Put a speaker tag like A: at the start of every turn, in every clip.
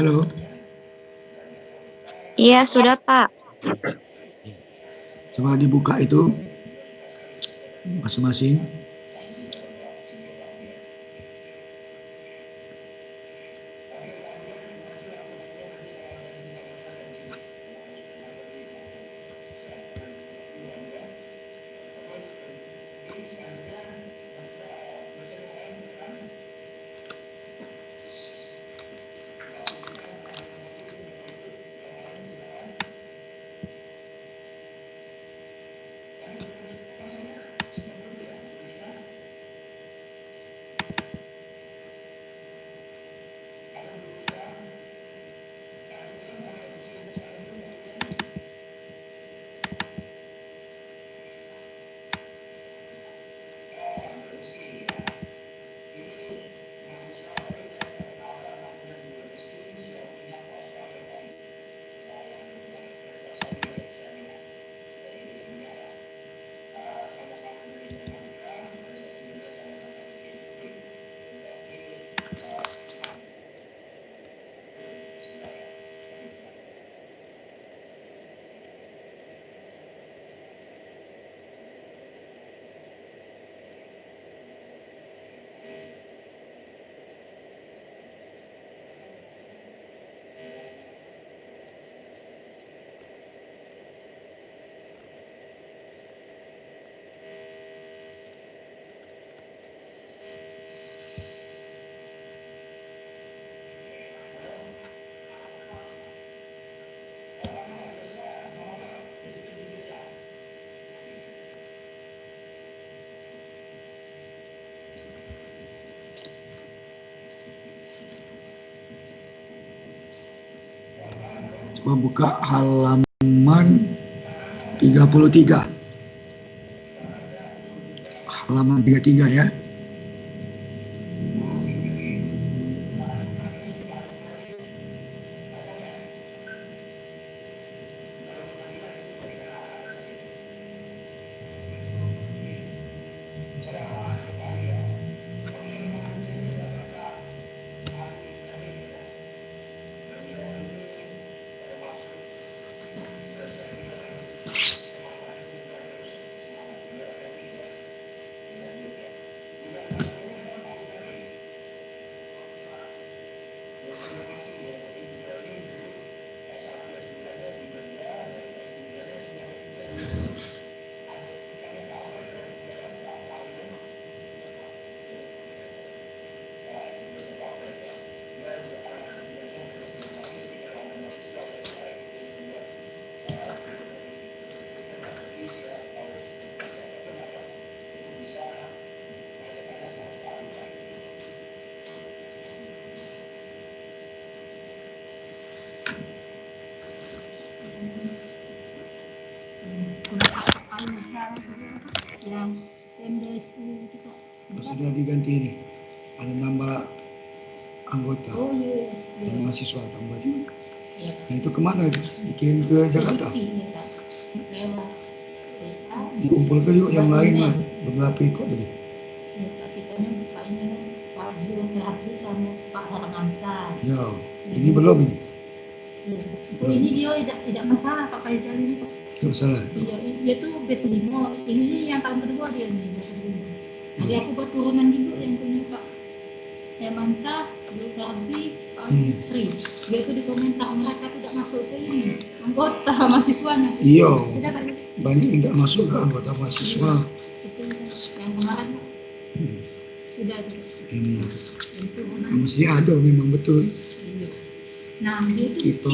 A: Halo.
B: Iya, sudah Pak.
A: Coba dibuka itu masing-masing. Coba buka halaman 33. Halaman 33 ya.
C: yang MDSU kita
A: sudah diganti ini, ada nambah anggota.
C: Oh iya,
A: yang mahasiswa tambah juga.
C: Iya.
A: Nah itu kemana itu? Bikin ke Jakarta? Dikumpulkan juga yang lain lah, beberapa ikut tadi.
C: Ya, kasihkannya Pak ini kan, Pak Zulkardi sama Pak Hermansa.
A: Ya, ini belum ini.
C: Oh, ini dia tidak masalah Pak Faisal ini Pak.
A: Tidak masalah.
C: Iya, dia tuh B5. Ini yang tahun kedua dia nih. Jadi aku buat turunan juga yang punya Pak Hermansa, Zulkardi, Pak Fitri. Dia tuh di komentar mereka tidak masuk ke ini anggota mahasiswanya.
A: Iya.
C: Sudah Pak.
A: Banyak yang tidak masuk ke anggota mahasiswa.
C: Itu yang kemarin sudah.
A: Ini. Mesti ada memang betul.
C: Nah, dia itu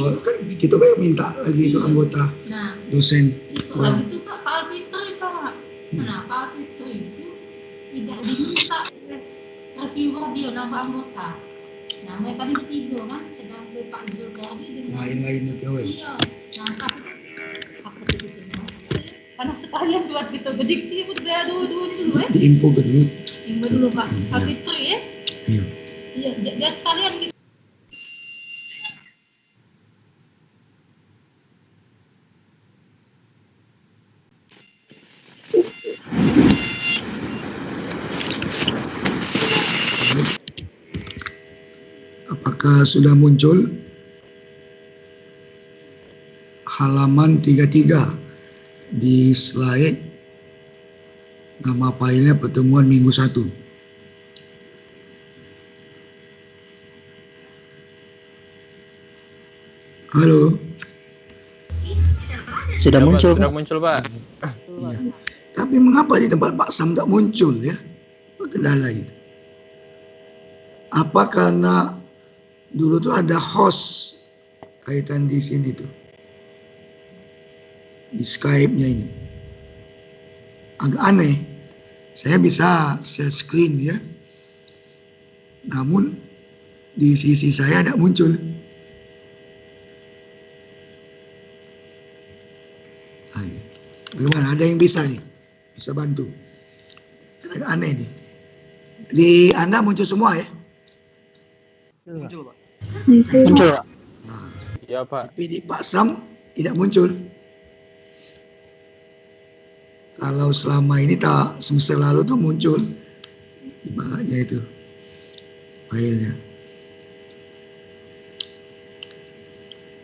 A: kita banyak minta lagi itu anggota dosen.
C: Itu lagi tuh Pak Alfitri Pak. Nah, Pak Alfitri itu tidak diminta reviewer dia nambah anggota. Nah, mereka ini ketiga kan, sedangkan Pak Zulkardi dengan
A: lain-lainnya POL.
C: Iya. Nah, tapi kan aku itu semua. Karena sekalian buat gitu, gede dia udah dua-duanya dulu ya.
A: Diinfo ke dulu.
C: Info dulu Pak Alfitri ya.
A: Iya.
C: Iya, dia sekalian gitu.
A: Apakah sudah muncul halaman 33 di slide. Nama filenya pertemuan minggu 1. Halo.
B: Sudah muncul,
D: Sudah muncul, Pak.
A: Ya. Tapi mengapa di tempat Pak Sam tak muncul ya? Apa kendala itu? Apa karena dulu tuh ada host kaitan di sini tuh, di Skype-nya ini. Agak aneh. Saya bisa share screen ya, namun di sisi saya tidak muncul. Bagaimana? Ada yang bisa nih, bisa bantu. Agak aneh nih. Di Anda muncul semua ya?
D: Muncul, Pak.
B: muncul Pak.
A: Nah,
D: Iya, Pak.
A: tapi di Pak Sam tidak muncul. Kalau selama ini tak semester lalu tuh muncul ibaratnya itu filenya.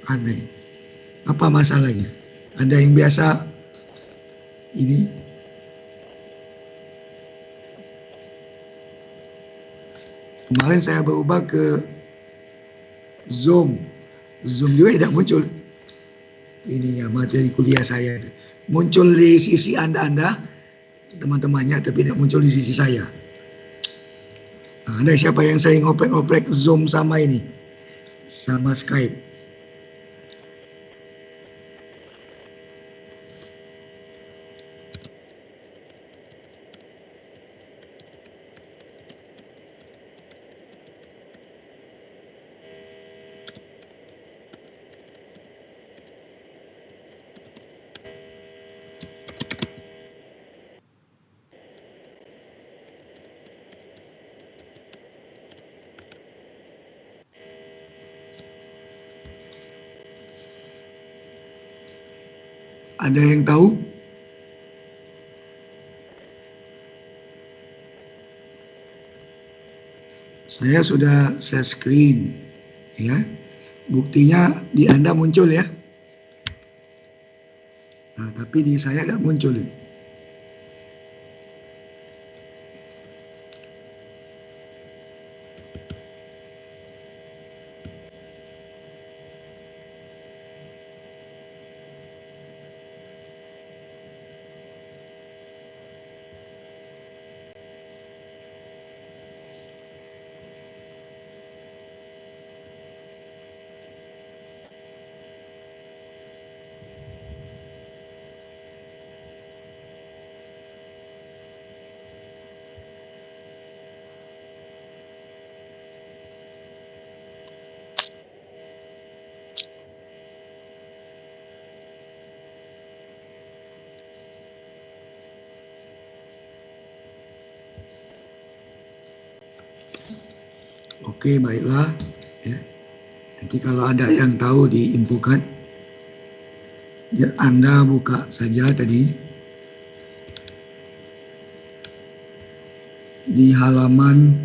A: Aneh. Apa masalahnya? Ada yang biasa ini? Kemarin saya berubah ke Zoom. Zoom juga tidak muncul. Ininya materi kuliah saya. Muncul di sisi Anda, teman-temannya, tapi tidak muncul di sisi saya. Nah, ada siapa yang sering oprek-oprek Zoom sama ini? Sama Skype? Ada yang tahu? Saya sudah share screen, ya. Buktinya di Anda muncul ya. Nah, tapi di saya tidak muncul. Oke, baiklah. Ya. Nanti kalau ada yang tahu diinfokan. Ya, Anda buka saja tadi di halaman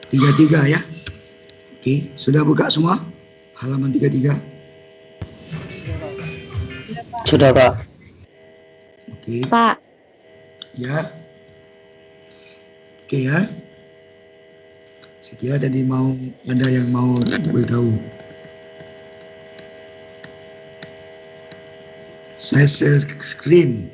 A: 33 ya. Oke, sudah buka semua? Halaman 33.
B: Sudah Kak.
A: Oke.
E: Pak.
A: Ya. Oke ya. Saya kira tadi ada yang mau beritahu. Saya share screen.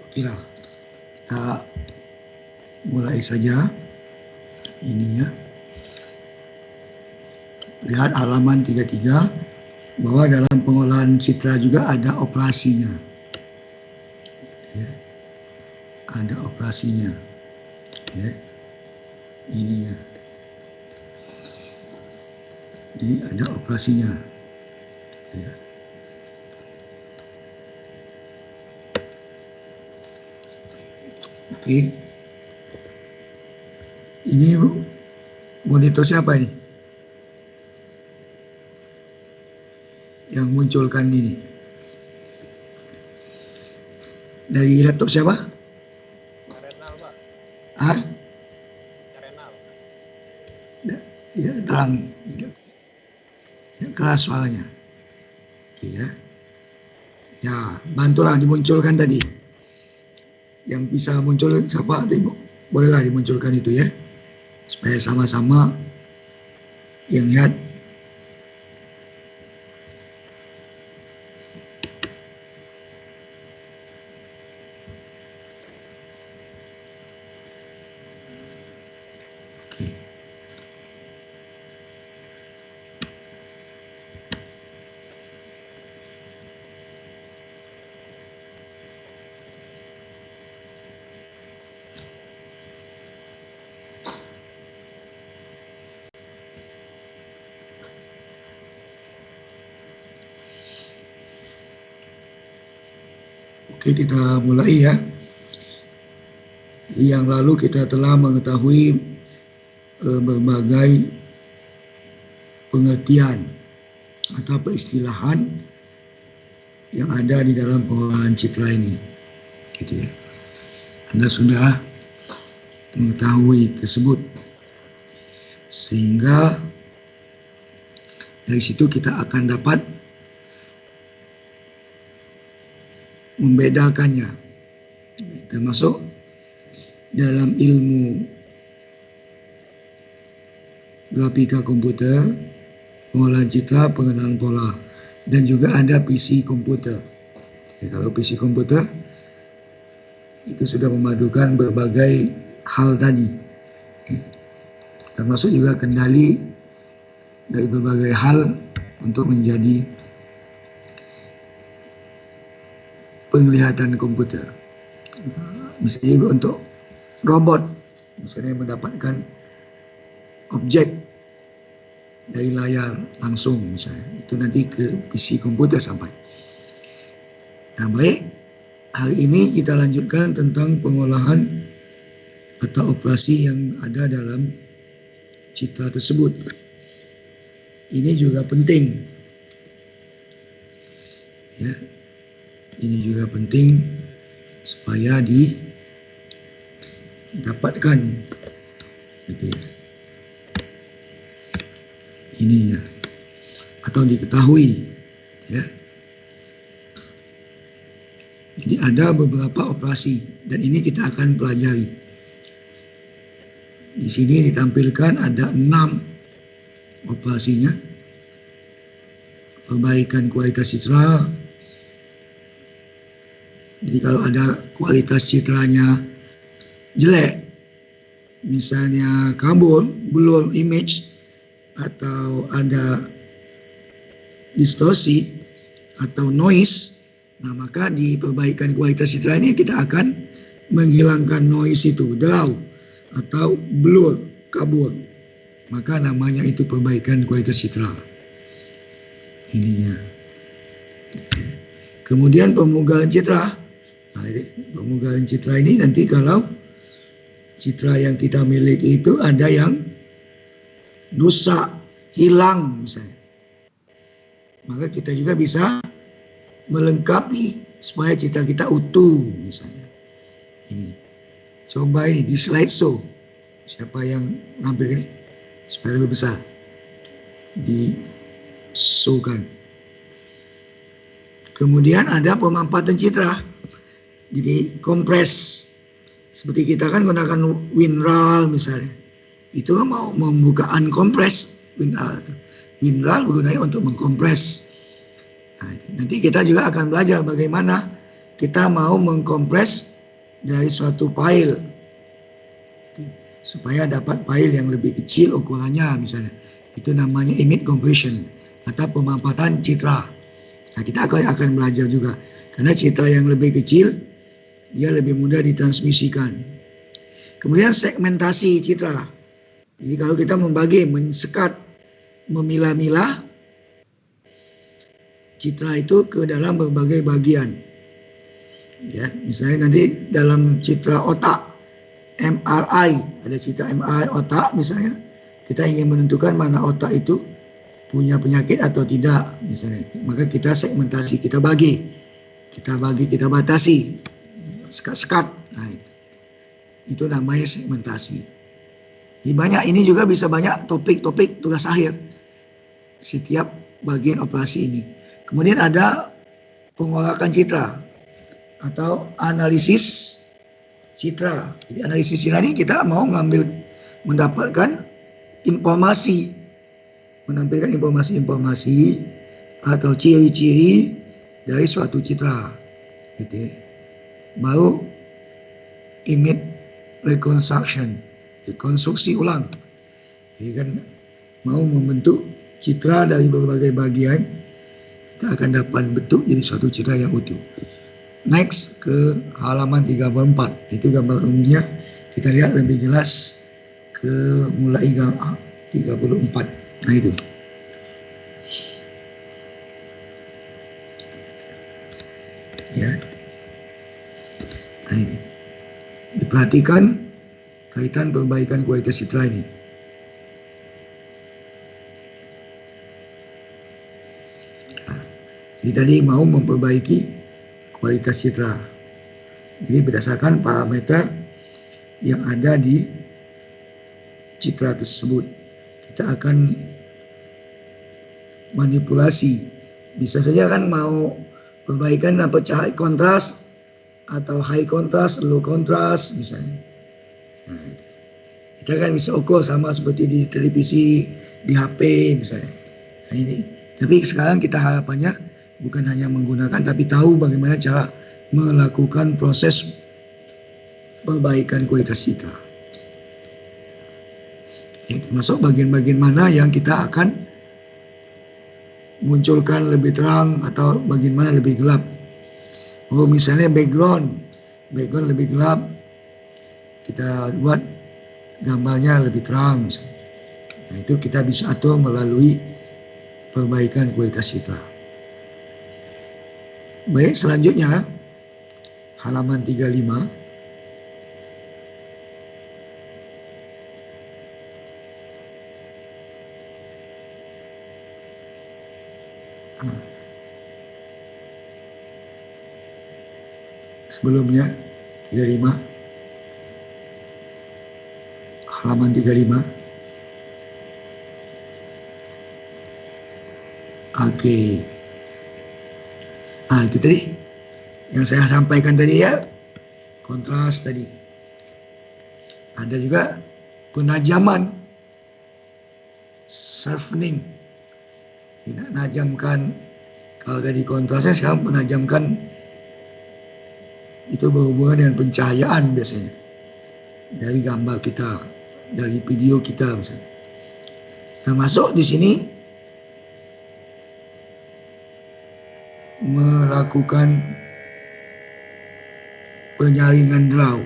A: Oke lah, kita mulai saja ininya. Lihat halaman 33 bahwa dalam pengolahan citra juga ada operasinya. Ya. Ada operasinya. Ya. Ininya. Jadi ada operasinya. Ya. Oke. Ini monitor siapa ini? Yang munculkan ini. Dari laptop siapa?
D: Renal, Pak.
A: Ah?
D: Renal.
A: Ya, terang. Tidak keras suaranya. Oke ya. Ya, bantulah dimunculkan tadi. Yang bisa muncul siapa? Bolehlah dimunculkan itu ya. Supaya sama-sama yang lihat. Oke. Oke, kita mulai ya. Yang lalu kita telah mengetahui berbagai pengertian atau peristilahan yang ada di dalam pengolahan citra ini. Gitu ya. Anda sudah mengetahui tersebut. Sehingga dari situ kita akan dapat membedakannya, termasuk dalam ilmu grafika komputer, pengolahan citra, pengenalan pola, dan juga ada PC komputer. Ya, kalau PC komputer itu sudah memadukan berbagai hal tadi, ya, termasuk juga kendali dari berbagai hal untuk menjadi penglihatan komputer. Bisa juga untuk robot, misalnya mendapatkan objek dari layar langsung misalnya. Itu nanti ke PC komputer sampai. Nah baik, hari ini kita lanjutkan tentang pengolahan atau operasi yang ada dalam citra tersebut. Ini juga penting. Ya. Ini juga penting supaya didapatkan gitu ya. Ininya atau diketahui ya. Jadi ada beberapa operasi dan ini kita akan pelajari. Di sini ditampilkan ada 6 operasinya. Perbaikan kualitas citra. Jadi kalau ada kualitas citranya jelek, misalnya kabur, blur image, atau ada distorsi atau noise, nah maka di perbaikan kualitas citra ini kita akan menghilangkan noise itu, draw atau blur, kabur. Maka namanya itu perbaikan kualitas citra. Ininya. Kemudian pemugaran citra. Nah, pemugaran citra ini nanti kalau citra yang kita miliki itu ada yang rusak, hilang misalnya, maka kita juga bisa melengkapi supaya citra kita utuh misalnya. Ini coba ini di slide show, siapa yang nampil ini supaya lebih besar di showkan. Kemudian ada pemampatan citra. Jadi kompres, seperti kita kan gunakan WinRAR misalnya, itu mau membuka unkompres WinRAR. WinRAR gunanya untuk mengkompres. Nah, nanti kita juga akan belajar bagaimana kita mau mengkompres dari suatu file supaya dapat file yang lebih kecil ukurannya misalnya. Itu namanya image compression atau pemampatan citra. Nah, kita akan belajar juga karena citra yang lebih kecil dia lebih mudah ditransmisikan. Kemudian segmentasi citra. Jadi kalau kita membagi, mensekat, memilah-milah citra itu ke dalam berbagai bagian. Ya, misalnya nanti dalam citra otak MRI, ada citra MRI otak misalnya, kita ingin menentukan mana otak itu punya penyakit atau tidak misalnya, maka kita segmentasi, kita bagi, kita batasi, sekat-sekat. Nah, itu namanya segmentasi. Jadi banyak, ini juga bisa banyak topik-topik tugas akhir setiap bagian operasi ini. Kemudian ada pengorakan citra atau analisis citra. Jadi analisis citra ini kita mau mendapatkan informasi, menampilkan informasi-informasi atau ciri-ciri dari suatu citra. Gitu ya. Baru image reconstruction, rekonstruksi ulang. Jadi kan mau membentuk citra dari berbagai bagian, kita akan dapat bentuk jadi suatu citra yang utuh. Next ke halaman 34, itu gambar umumnya. Kita lihat lebih jelas ke mulai gambar 34. Nah itu. Ya. Nah ini. Diperhatikan kaitan perbaikan kualitas citra ini. Nah, jadi tadi mau memperbaiki kualitas citra. Jadi berdasarkan parameter yang ada di citra tersebut, kita akan manipulasi. Bisa saja kan mau perbaikan apa, cahaya kontras atau high kontras, low kontras misalnya. Nah, kita kan bisa ukur sama seperti di televisi, di HP misalnya. Nah ini. Tapi sekarang kita harapannya bukan hanya menggunakan, tapi tahu bagaimana cara melakukan proses perbaikan kualitas citra. Ya, termasuk bagian-bagian mana yang kita akan munculkan lebih terang atau bagian mana lebih gelap. Oh, misalnya background lebih gelap, kita buat gambarnya lebih terang misalnya. Nah, itu kita bisa atur melalui perbaikan kualitas citra. Baik, selanjutnya halaman 35. Sebelumnya 35, halaman 35. Oke. Itu tadi yang saya sampaikan tadi ya, kontras tadi. Ada juga penajaman, sharpening. Tidak najamkan, kalau tadi kontrasnya, sekarang penajamkan. Itu berhubungan dengan pencahayaan biasanya dari gambar kita, dari video kita misalnya. Termasuk di sini melakukan penyaringan draw.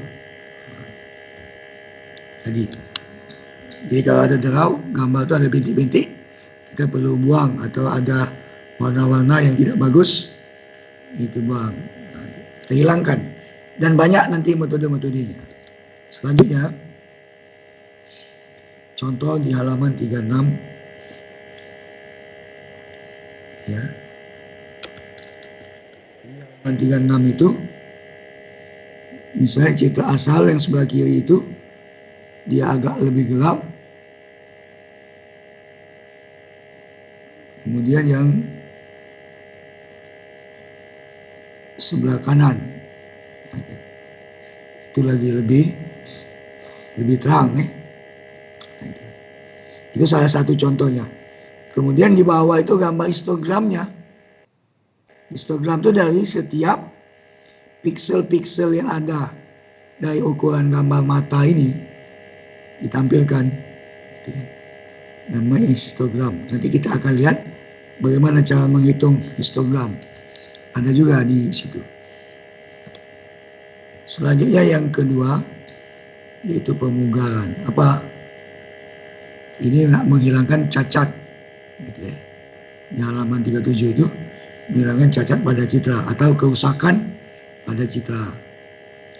A: Jadi kalau ada draw, gambar itu ada bintik-bintik, kita perlu buang, atau ada warna-warna yang tidak bagus, itu buang. Kita hilangkan, dan banyak nanti metode-metodenya. Selanjutnya, contoh di halaman 36, ya. Di halaman 36 itu, misalnya citra asal yang sebelah kiri itu dia agak lebih gelap, kemudian yang sebelah kanan itu lagi lebih terang ya. Itu salah satu contohnya. Kemudian di bawah itu gambar histogramnya. Histogram itu dari setiap piksel-piksel yang ada dari ukuran gambar mata ini ditampilkan, gitu ya. Namanya histogram. Nanti kita akan lihat bagaimana cara menghitung histogram. Ada juga di situ. Selanjutnya yang kedua yaitu pemugaran. Apa? Ini nak menghilangkan cacat, gitu ya. Di halaman 37 itu menghilangkan cacat pada citra atau kerusakan pada citra.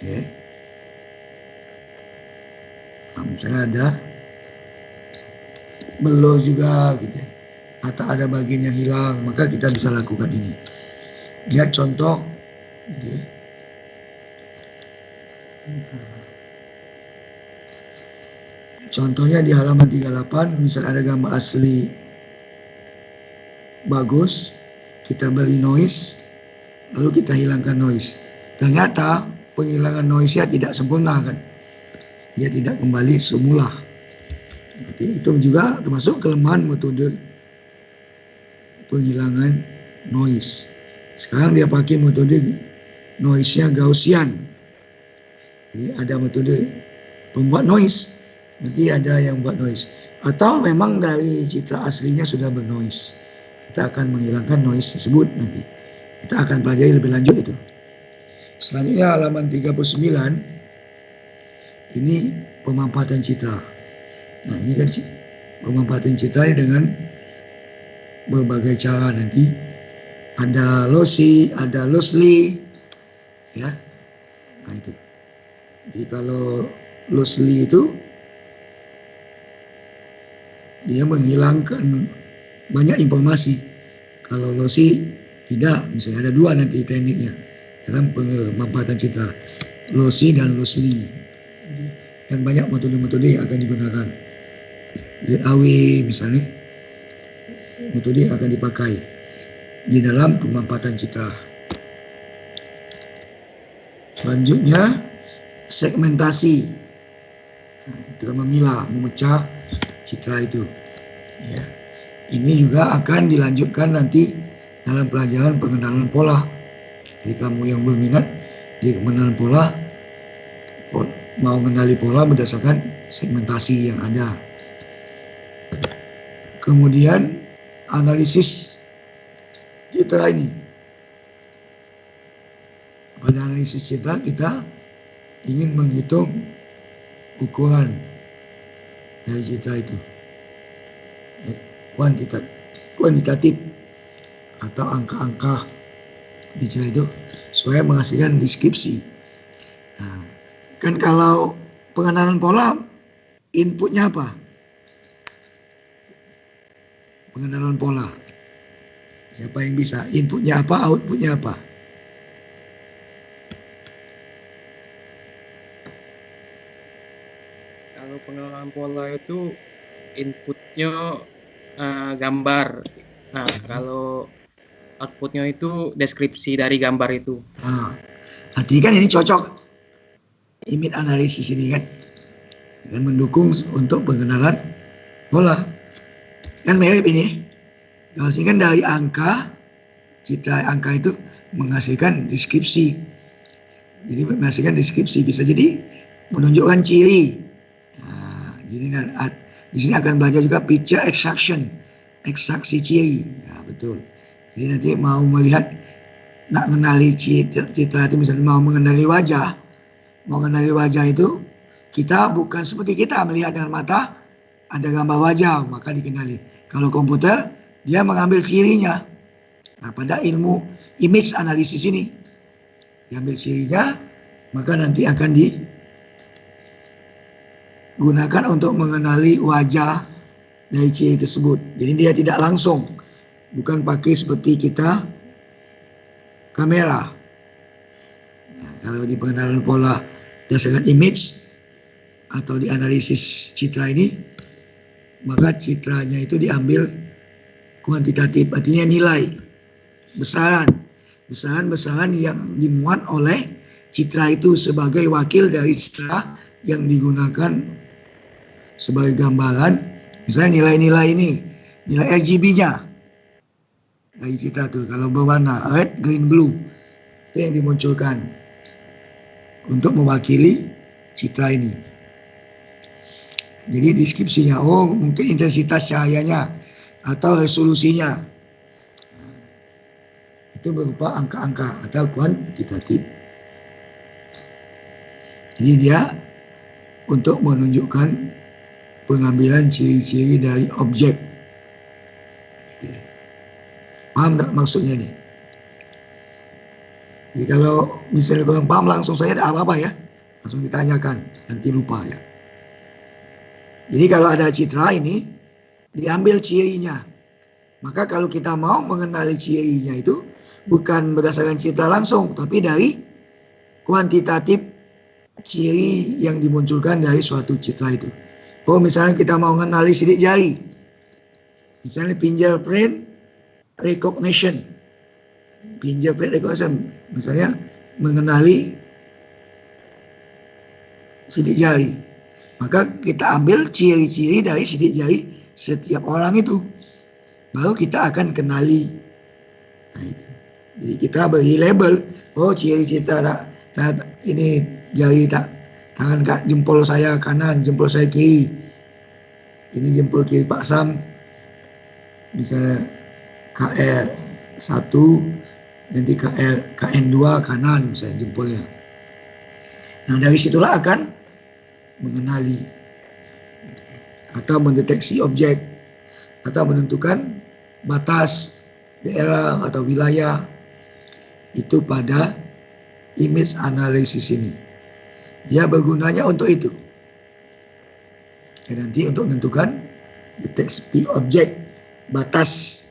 A: Ya. Nah, misalnya ada belok juga, gitu ya. Atau ada bagian yang hilang, maka kita bisa lakukan ini. Lihat contoh, gitu ya. Contohnya di halaman 38, misal ada gambar asli bagus, kita beri noise, lalu kita hilangkan noise. Ternyata penghilangan noise-nya tidak sempurna kan, ia tidak kembali semula. Berarti itu juga termasuk kelemahan metode penghilangan noise. Sekarang dia pakai metode noise-nya Gaussian. Jadi ada metode pembuat noise, nanti ada yang buat noise. Atau memang dari citra aslinya sudah bernoise. Kita akan menghilangkan noise tersebut nanti. Kita akan pelajari lebih lanjut itu. Selanjutnya halaman 39, ini pemanfaatan citra. Nah ini kan pemanfaatan citra dengan berbagai cara nanti. Ada lossy, ada lossly, ya. Nah itu. Jadi kalau lossly itu dia menghilangkan banyak informasi. Kalau lossy tidak, misalnya ada dua nanti tekniknya dalam pemanfaatan citra, lossy dan lossly. Dan banyak metode-metode yang akan digunakan. ZAW misalnya, metode yang akan dipakai di dalam pemanfaatan citra. Selanjutnya segmentasi. Nah, itu kan memilah, memecah citra itu. Ya. Ini juga akan dilanjutkan nanti dalam pelajaran pengenalan pola. Jadi kamu yang berminat di pengenalan pola, mau mengenali pola berdasarkan segmentasi yang ada. Kemudian analisis citra ini. Pada analisis citra kita ingin menghitung ukuran dari citra itu, kuantitatif atau angka-angka di citra itu supaya menghasilkan deskripsi. Nah, kan kalau pengenalan pola inputnya apa? Pengenalan pola. Siapa yang bisa? Inputnya apa? Outputnya apa?
E: Kalau pengenalan pola itu inputnya gambar. Nah, kalau outputnya itu deskripsi dari gambar itu.
A: Nah, berarti kan ini cocok image analisis ini kan, dan mendukung untuk pengenalan pola. Kan mirip ini. Kalau sini kan dari angka, citra angka itu menghasilkan deskripsi. Jadi menghasilkan deskripsi bisa jadi menunjukkan ciri. Nah, jadi kan di sini akan belajar juga picture extraction, ekstraksi ciri. Ya, betul. Jadi nanti mau melihat, nak mengenali citra itu, misalnya mau mengenali wajah, itu kita bukan seperti kita melihat dengan mata, ada gambar wajah maka dikenali. Kalau komputer dia mengambil cirinya. Nah, pada ilmu image analisis ini diambil cirinya, maka nanti akan digunakan untuk mengenali wajah dari ciri tersebut. Jadi dia tidak langsung, bukan pakai seperti kita kamera. Nah, kalau di pengenalan pola berdasarkan image atau di analisis citra ini, maka citranya itu diambil kuantitatif, artinya nilai, besaran yang dimuat oleh citra itu sebagai wakil dari citra yang digunakan sebagai gambaran. Misalnya nilai-nilai ini, nilai RGB-nya dari citra itu, kalau berwarna red, green, blue, itu yang dimunculkan untuk mewakili citra ini. Jadi deskripsinya, oh mungkin intensitas cahayanya atau resolusinya. Itu berupa angka-angka atau kuantitatif. Jadi dia untuk menunjukkan pengambilan ciri-ciri dari objek. Paham tak maksudnya nih? Jadi kalau misalnya kurang paham langsung saya ada apa-apa ya, langsung ditanyakan, nanti lupa ya. Jadi kalau ada citra ini, diambil cirinya. Maka kalau kita mau mengenali cirinya itu, bukan berdasarkan citra langsung, tapi dari kuantitatif ciri yang dimunculkan dari suatu citra itu. Oh misalnya kita mau mengenali sidik jari, misalnya fingerprint recognition, misalnya mengenali sidik jari, maka kita ambil ciri-ciri dari sidik jari setiap orang itu, baru kita akan kenali. Nah, itu. Jadi kita beri label, oh ciri-ciri ini jari tangan jempol saya kanan, jempol saya kiri, ini jempol kiri Pak Sam, misalnya KR1, nanti KN2 kanan misalnya jempolnya. Nah dari situlah akan mengenali atau mendeteksi objek atau menentukan batas daerah atau wilayah itu pada image analisis ini. Dia bergunanya untuk itu. Ya, nanti untuk menentukan deteksi objek, batas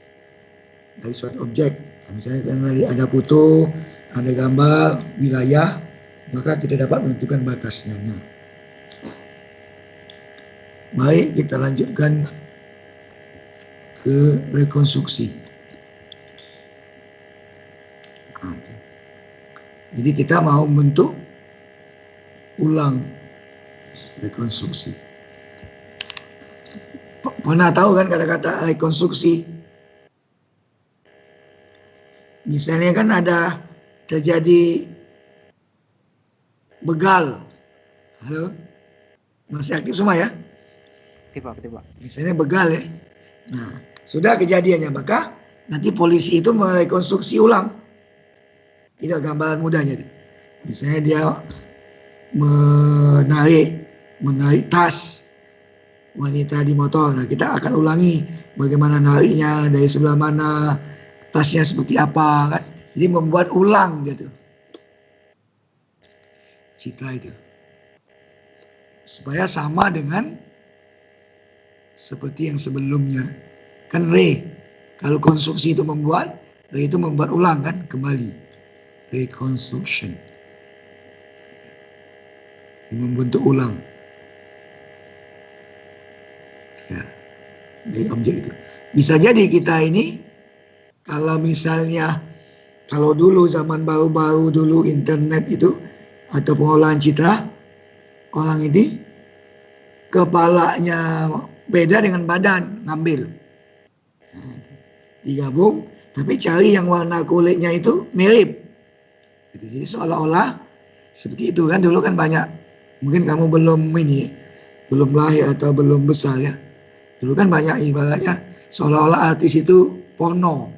A: dari suatu objek. Misalnya tadi ada foto, ada gambar, wilayah, maka kita dapat menentukan batasnya. Baik, kita lanjutkan ke rekonstruksi. Jadi kita mau membentuk ulang rekonstruksi. Pernah tahu kan kata-kata rekonstruksi? Misalnya kan ada terjadi begal. Halo? Masih aktif semua ya?
B: Aktif Pak.
A: Misalnya begal ya. Nah, sudah kejadiannya, maka nanti polisi itu merekonstruksi ulang. Itu gambaran mudahnya. Misalnya dia menarik tas wanita di motor. Nah, kita akan ulangi bagaimana nariknya, dari sebelah mana, tasnya seperti apa kan. Jadi membuat ulang gitu citra itu. Supaya sama dengan seperti yang sebelumnya. Kan kalau konstruksi itu membuat, itu membuat ulang kan, kembali. Reconstruction. Membentuk ulang. Ya, dari objek itu. Bisa jadi kita ini, kalau misalnya, kalau dulu zaman baru-baru dulu internet itu, atau pengolahan citra, orang ini kepalanya beda dengan badan, ngambil. Nah, digabung, tapi cari yang warna kulitnya itu mirip. Jadi seolah-olah seperti itu kan, dulu kan banyak, mungkin kamu belum lahir atau belum besar ya. Dulu kan banyak ibaratnya seolah-olah artis itu porno.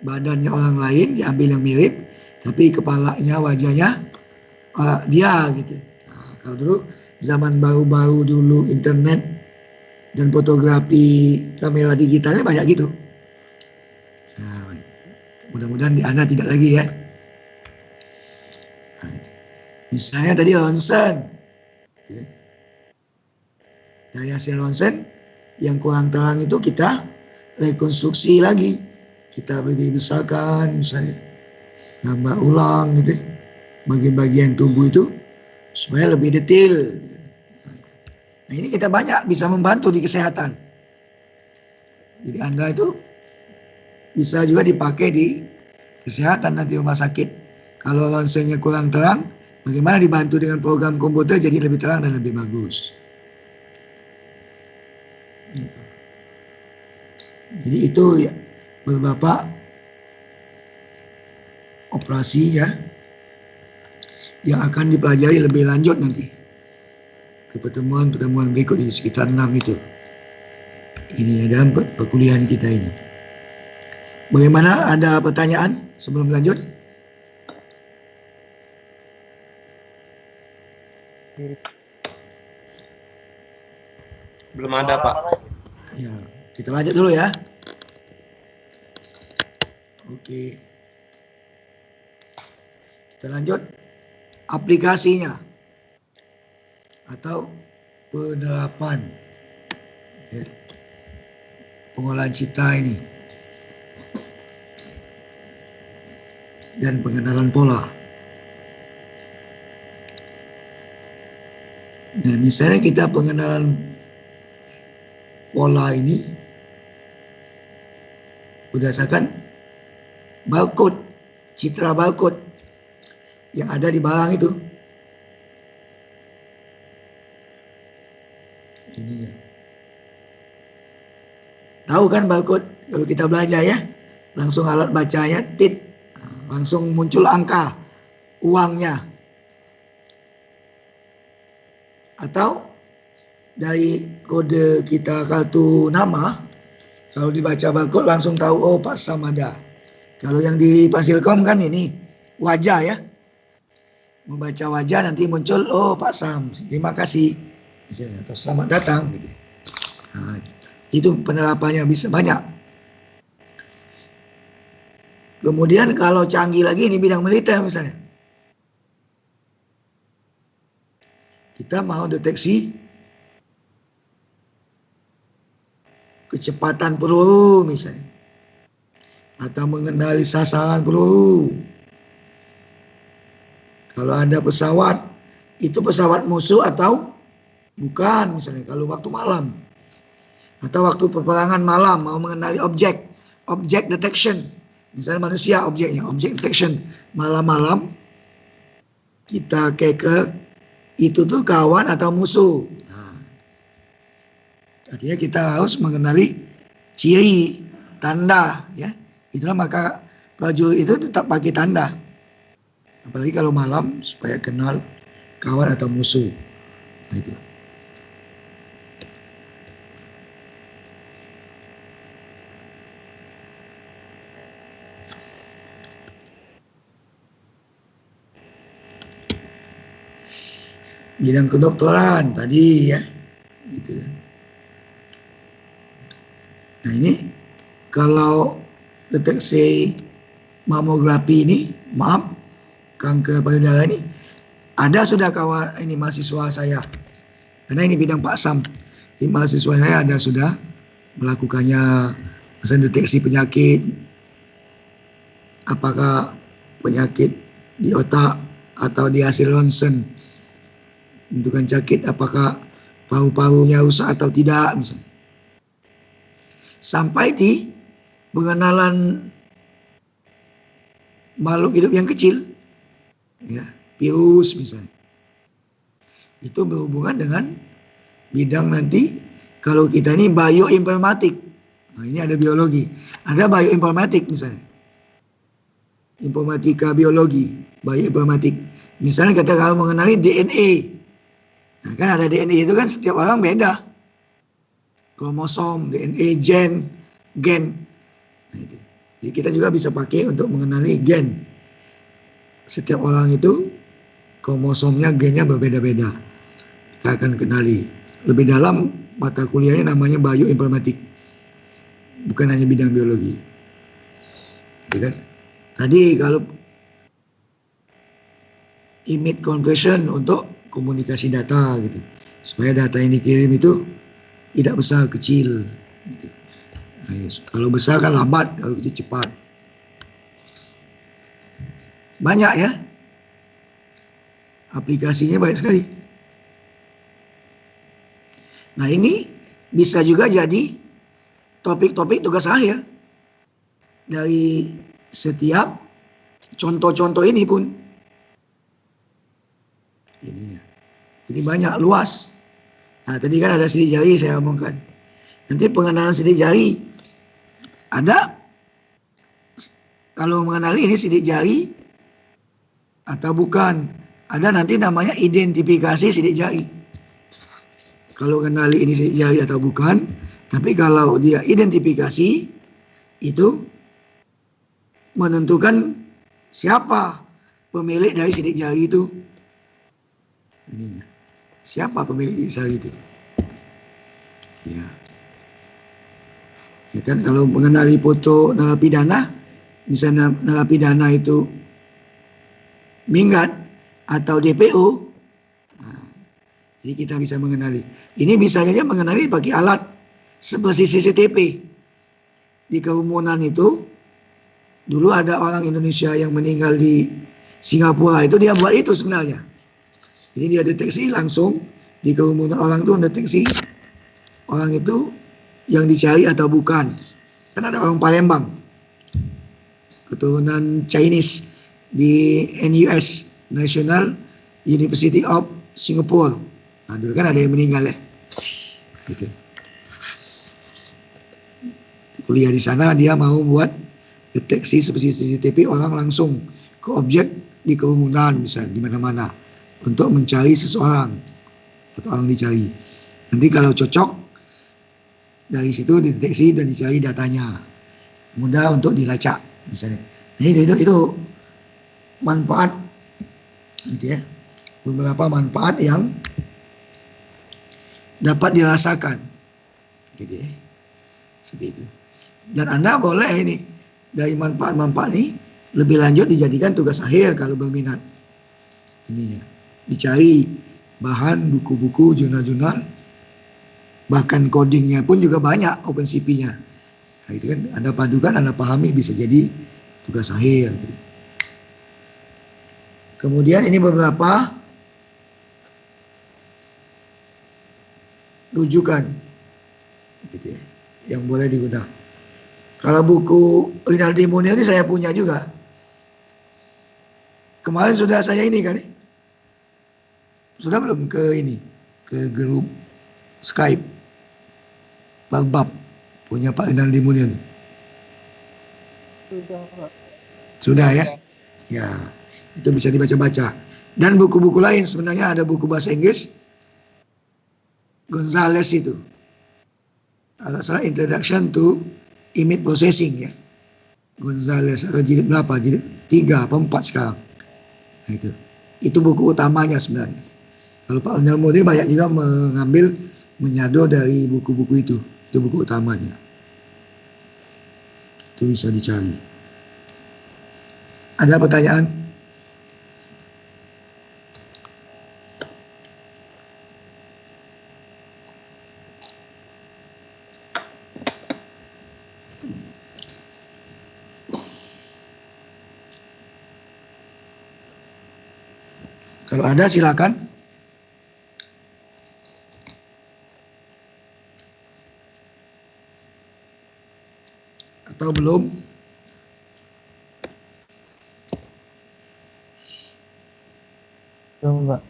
A: Badannya orang lain diambil yang mirip, tapi kepalanya, wajahnya dia gitu. Nah, kalau dulu zaman baru-baru dulu internet dan fotografi kamera digitalnya banyak gitu. Nah, mudah-mudahan Anda tidak lagi ya. Nah, misalnya tadi ronsen, dari hasil ronsen yang kurang terang itu kita rekonstruksi lagi, kita besarkan, misalnya gambar ulang gitu, bagian-bagian tubuh itu supaya lebih detail. Nah ini kita banyak bisa membantu di kesehatan. Jadi Anda itu bisa juga dipakai di kesehatan nanti rumah sakit. Kalau ronsennya kurang terang, bagaimana dibantu dengan program komputer jadi lebih terang dan lebih bagus. Jadi itu ya, beberapa operasi ya yang akan dipelajari lebih lanjut nanti ke pertemuan-pertemuan berikutnya sekitar 6 itu. Ini dalam perkuliahan kita ini. Bagaimana, ada pertanyaan sebelum lanjut?
D: Belum ada, Pak.
A: Ya, kita lanjut dulu ya. Oke. Kita lanjut aplikasinya atau penerapan ya, pengolahan cita ini dan pengenalan pola. Nah, misalnya kita pengenalan pola ini berdasarkan barcode, citra barcode yang ada di barang itu. Ini ya. Tahu kan barcode kalau kita belajar ya, langsung alat bacanya tit, langsung muncul angka uangnya. Atau dari kode kita kartu nama, kalau dibaca barcode langsung tahu oh Pak Sam ada. Kalau yang di Fasilkom kan ini wajah ya, membaca wajah nanti muncul oh Pak Sam, terima kasih misalnya, atau selamat datang gitu. Nah, itu penerapannya bisa banyak. Kemudian kalau canggih lagi ini bidang militer misalnya, kita mau deteksi kecepatan peluru misalnya, atau mengenali sasaran peluru. Kalau ada pesawat, itu pesawat musuh atau bukan misalnya kalau waktu malam. Atau waktu peperangan malam mau mengenali objek detection. Misalnya manusia objeknya, object detection. Malam-malam kita ke itu tuh kawan atau musuh. Nah, artinya kita harus mengenali ciri, tanda ya. Itulah maka prajurit itu tetap pakai tanda. Apalagi kalau malam supaya kenal kawan atau musuh. Nah, itu. Bidang kedokteran tadi ya, gitu. Nah ini kalau deteksi mamografi ini, maaf, kanker payudara ini ada sudah kawan ini mahasiswa saya, karena ini bidang Pak Sam. Ini mahasiswa saya ada sudah melakukannya, misalnya deteksi penyakit, apakah penyakit di otak atau di hasil ronsen, menentukan sakit apakah paru-parunya rusak atau tidak misalnya. Sampai di pengenalan makhluk hidup yang kecil, ya, virus misalnya. Itu berhubungan dengan bidang nanti kalau kita ini bioinformatik. Nah, ini ada biologi, ada bioinformatik misalnya. Informatika biologi, bioinformatik. Misalnya kita kalau mengenali DNA. Nah, kan ada DNA itu kan setiap orang beda. Kromosom, DNA, gen. Nah, itu. Jadi kita juga bisa pakai untuk mengenali gen. Setiap orang itu kromosomnya, gennya berbeda-beda. Kita akan kenali. Lebih dalam mata kuliahnya namanya bioinformatik. Bukan hanya bidang biologi. Gitu kan? Tadi kalau image conversion untuk komunikasi data gitu. Supaya data yang dikirim itu tidak besar kecil gitu. Nah, kalau besar kan lambat, kalau kecil cepat. Banyak ya. Aplikasinya banyak sekali. Nah, ini bisa juga jadi topik-topik tugas akhir dari setiap contoh-contoh ini pun. Ini ya. Jadi banyak, luas. Nah, tadi kan ada sidik jari saya omongkan. Nanti pengenalan sidik jari ada, kalau mengenali ini sidik jari atau bukan, ada nanti namanya identifikasi sidik jari. Kalau kenali ini sidik jari atau bukan, tapi kalau dia identifikasi itu menentukan siapa pemilik dari sidik jari itu. Ini siapa pemilik sidik jari itu? Ya. Ya kan, kalau mengenali foto narapidana, misalnya narapidana itu minggat atau DPO, nah, jadi kita bisa mengenali. Ini bisa saja mengenali pakai alat seperti CCTV. Di kerumunan itu, dulu ada orang Indonesia yang meninggal di Singapura, itu dia buat itu sebenarnya. Jadi dia deteksi langsung di kerumunan orang itu, mendeteksi orang itu yang dicari atau bukan. Kan ada orang Palembang, keturunan Chinese di NUS, National University of Singapore. Nah, dulu kan ada yang meninggal ya. Gitu. Kuliah di sana, dia mau buat deteksi seperti CCTV orang langsung ke objek di kerumunan, misalnya di mana-mana, untuk mencari seseorang atau orang dicari. Nanti kalau cocok, dari situ dideteksi dan dicari datanya, mudah untuk dilacak misalnya. Nah, itu manfaat, gitu ya, beberapa manfaat yang dapat dirasakan, gitu ya, seperti itu. Dan Anda boleh ini dari manfaat-manfaat ini lebih lanjut dijadikan tugas akhir kalau berminat. Ininya dicari bahan buku-buku, jurnal-jurnal, bahkan codingnya pun juga banyak OpenCV-nya. Nah, itu kan Anda padukan, Anda pahami, bisa jadi tugas akhir. Gitu. Kemudian ini beberapa rujukan, gitu ya, yang boleh digunakan. Kalau buku Rinaldi Munir ini saya punya juga. Kemarin sudah saya ini kan, sudah belum ke ini, ke grup Skype bab punya Pak Rinaldi Munir ini. Sudah ya? Ya, itu bisa dibaca-baca. Dan buku-buku lain sebenarnya ada buku bahasa Inggris Gonzales itu. Salah Introduction to Image Processing ya. Gonzales atau jilid berapa? Jilid 3 apa 4 sekarang. Nah, itu buku utamanya sebenarnya. Kalau Pak Rinaldi Munir banyak juga mengambil menyado dari buku-buku itu. Itu buku utamanya. Itu bisa dicari. Ada pertanyaan? Kalau ada silakan. Atau belum?
B: Belum, Pak.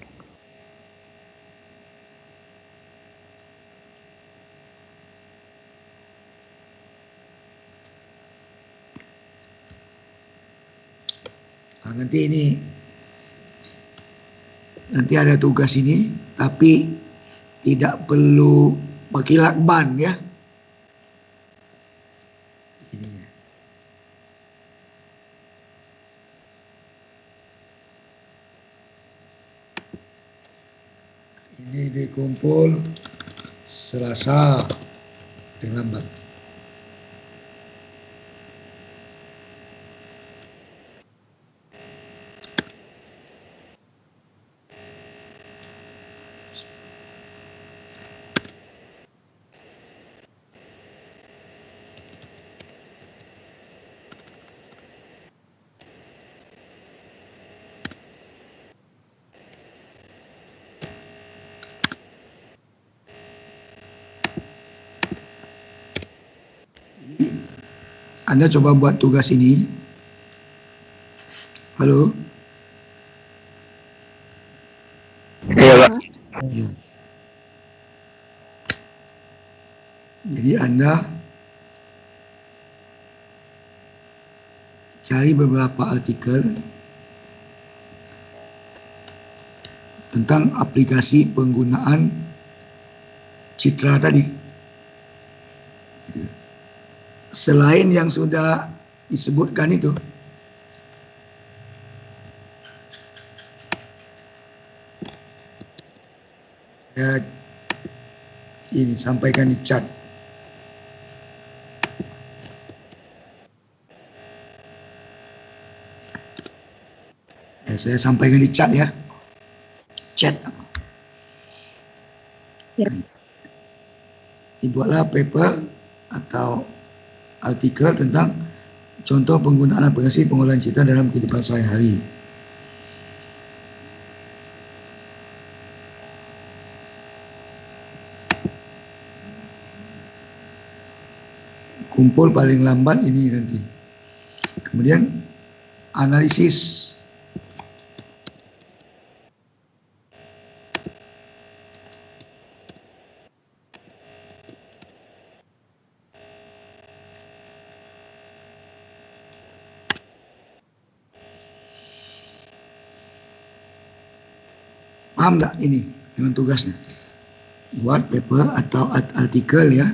A: Nah, nanti ada tugas ini, tapi tidak perlu pakai lakban ya. Ini dikumpul Selasa yang lambat. Anda coba buat tugas ini. Halo?
B: Iya, Pak.
A: Ya. Jadi Anda cari beberapa artikel tentang aplikasi penggunaan citra tadi. Selain yang sudah disebutkan itu, saya ini sampaikan di chat. Ya, saya sampaikan di chat ya. Chat.
B: Ya.
A: Dibuatlah paper atau artikel tentang contoh penggunaan aplikasi pengolahan citra dalam kehidupan sehari-hari. Kumpul paling lambat ini nanti. Kemudian analisis. Paham tak ini dengan tugasnya? Buat paper atau artikel ya.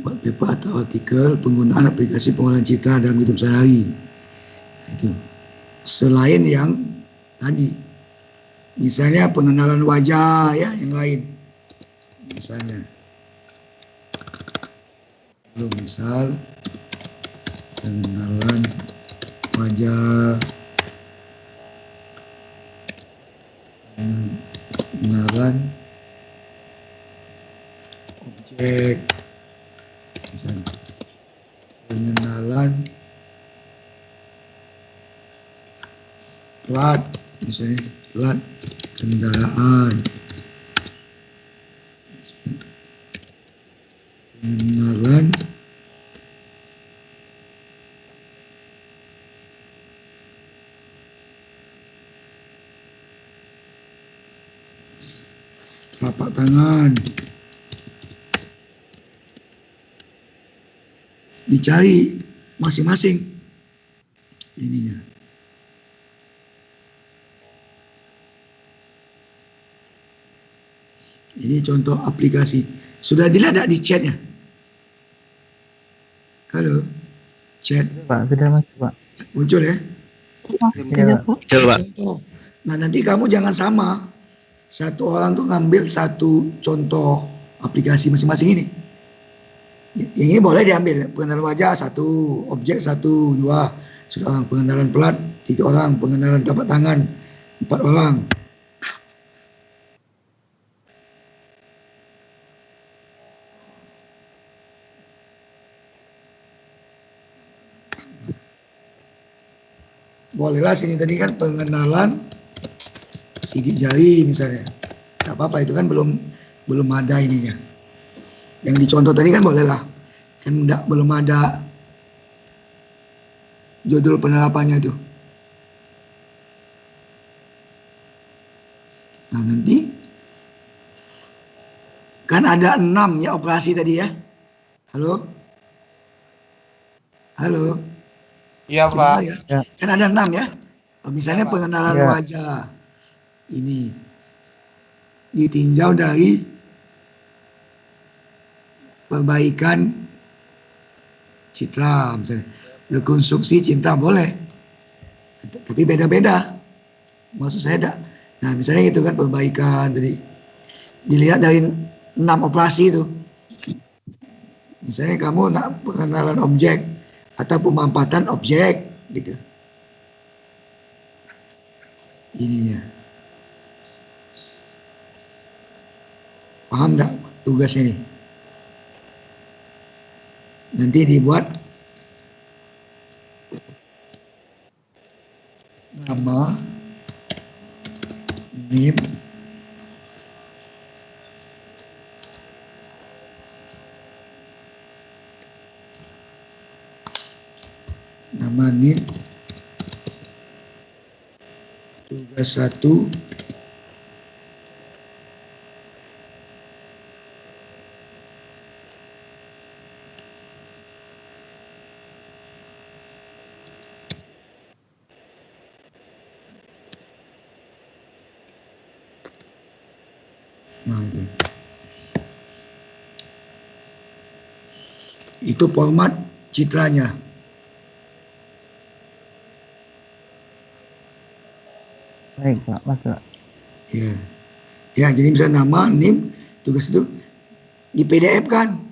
A: Buat paper atau artikel penggunaan aplikasi pengolahan citra dalam hidup sehari-hari. Itu. Selain yang tadi, misalnya pengenalan wajah ya, yang lain. Misalnya, misal pengenalan wajah, pengenalan objek, misalnya pengenalan plat, misalnya plat kendaraan, pengenalan telapak tangan. Dicari masing-masing ininya. Ini contoh aplikasi. Sudah dilihat tak di chatnya? Halo, chat.
B: Pak, sudah masuk Pak.
A: Muncul ya?
B: Iya, Pak.
F: Coba.
A: Contoh. Nah nanti kamu jangan sama. Satu orang tuh ngambil satu contoh aplikasi masing-masing ini. Yang ini boleh diambil. Pengenalan wajah satu, objek satu, dua. Sudah orang. Pengenalan plat tiga orang. Pengenalan telapak tangan 4 orang. Bolehlah sini tadi kan pengenalan sidik jari misalnya. Tak apa-apa, itu kan belum ada ininya. Yang dicontoh tadi kan bolehlah. Kan belum ada judul penerapannya itu. Nah nanti kan ada 6 ya operasi tadi ya. Halo? Halo?
D: Iya,
A: Kita
D: Pak.
A: ya.
B: Ya.
A: Kan ada 6 ya. Misalnya
D: Ya, Pak.
A: pengenalan
B: Ya.
A: wajah. Ini ditinjau dari perbaikan citra misalnya. Rekonstruksi cinta boleh. Tapi beda-beda. Maksud saya tak. Nah misalnya itu kan perbaikan tadi. Dilihat dari 6 operasi itu. Misalnya kamu nak pengenalan objek atau pemampatan objek gitu. Ininya. Paham tak tugasnya ini? Nanti dibuat nama, NIM, nama NIM, tugas 1, Nah, itu format citranya.
B: Baik Pak, masuk.
A: Ya. Ya, jadi misalnya nama, NIM, tugas itu di PDF kan.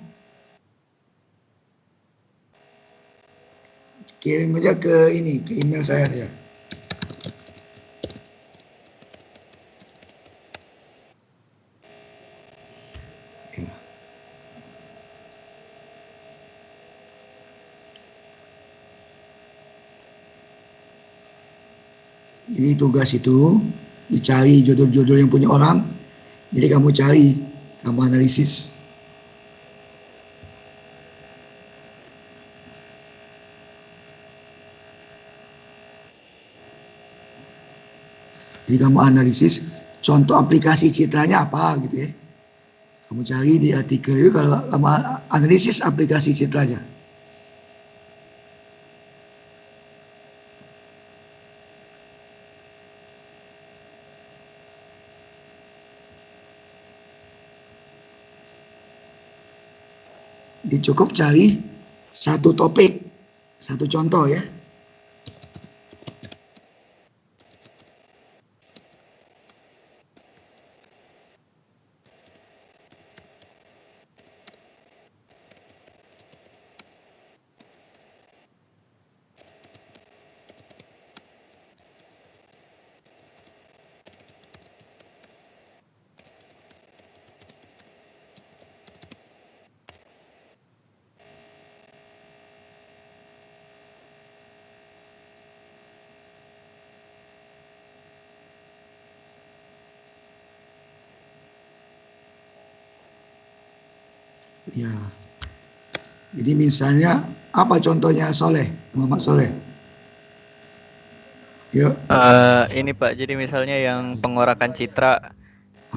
A: Kirim aja ke ini, ke email saya ya. Ya. Jadi tugas itu dicari judul-judul yang punya orang. Jadi kamu cari, kamu analisis. Jadi kamu analisis contoh aplikasi citranya apa gitu ya. Kamu cari di artikel itu kalau kamu analisis aplikasi citranya. Cukup cari satu topik, satu contoh ya. Ya. Jadi misalnya apa contohnya Soleh, Muhammad Soleh? Yuk.
F: Ini Pak, jadi misalnya yang pengorakan citra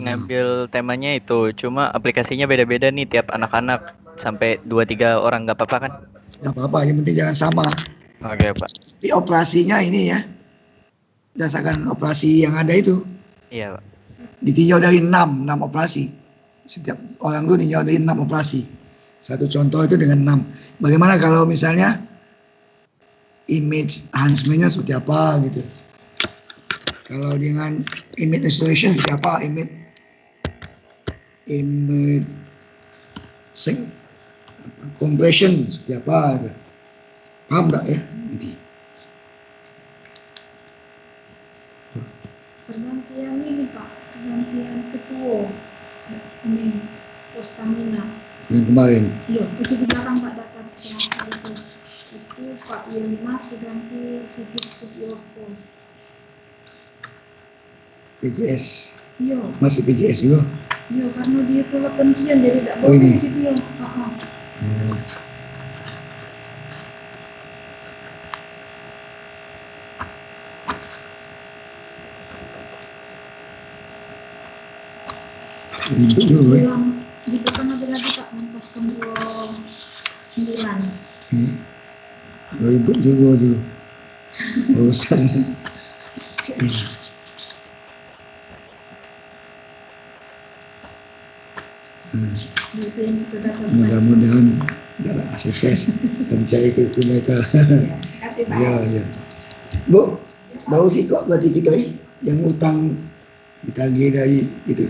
F: ngambil temanya itu, cuma aplikasinya beda-beda nih tiap anak-anak sampai 2-3 orang, nggak apa-apa kan?
A: Nggak apa-apa, yang penting jangan sama.
F: Oke Pak.
A: Tapi operasinya ini ya, berdasarkan operasi yang ada itu.
F: Iya Pak.
A: Ditinjau dari 6 operasi. Setiap orang itu ditinjau dari 6 operasi. Satu contoh itu dengan 6. Bagaimana kalau misalnya image enhancement-nya seperti apa gitu. Kalau dengan image restoration seperti apa, image compression seperti apa gitu. Paham nggak ya nanti?
C: Pergantian ini Pak, pergantian ketua ini Postamina.
A: Yang kemarin.
C: Iya, itu di belakang Pak data terakhir itu. Itu Pak Wilmar diganti Sigit Subyoko.
A: PJS.
C: Iya.
A: Masih PJS juga.
C: Iya, karena dia keluar pensiun jadi tidak
A: Oh,
C: boleh
A: ini.
C: jadi dia.
A: Ribet juga ya.
C: Di depan ada lagi Pak, yang 09.
A: Ribet juga tuh. Urusan.
C: Itu yang kita dapat.
A: Mudah-mudahan dalam sukses dan dicari ke mereka.
C: Kasih Pak.
A: Ya, ya. Bu, baru sih kok berarti kita yang utang ditagih dari itu.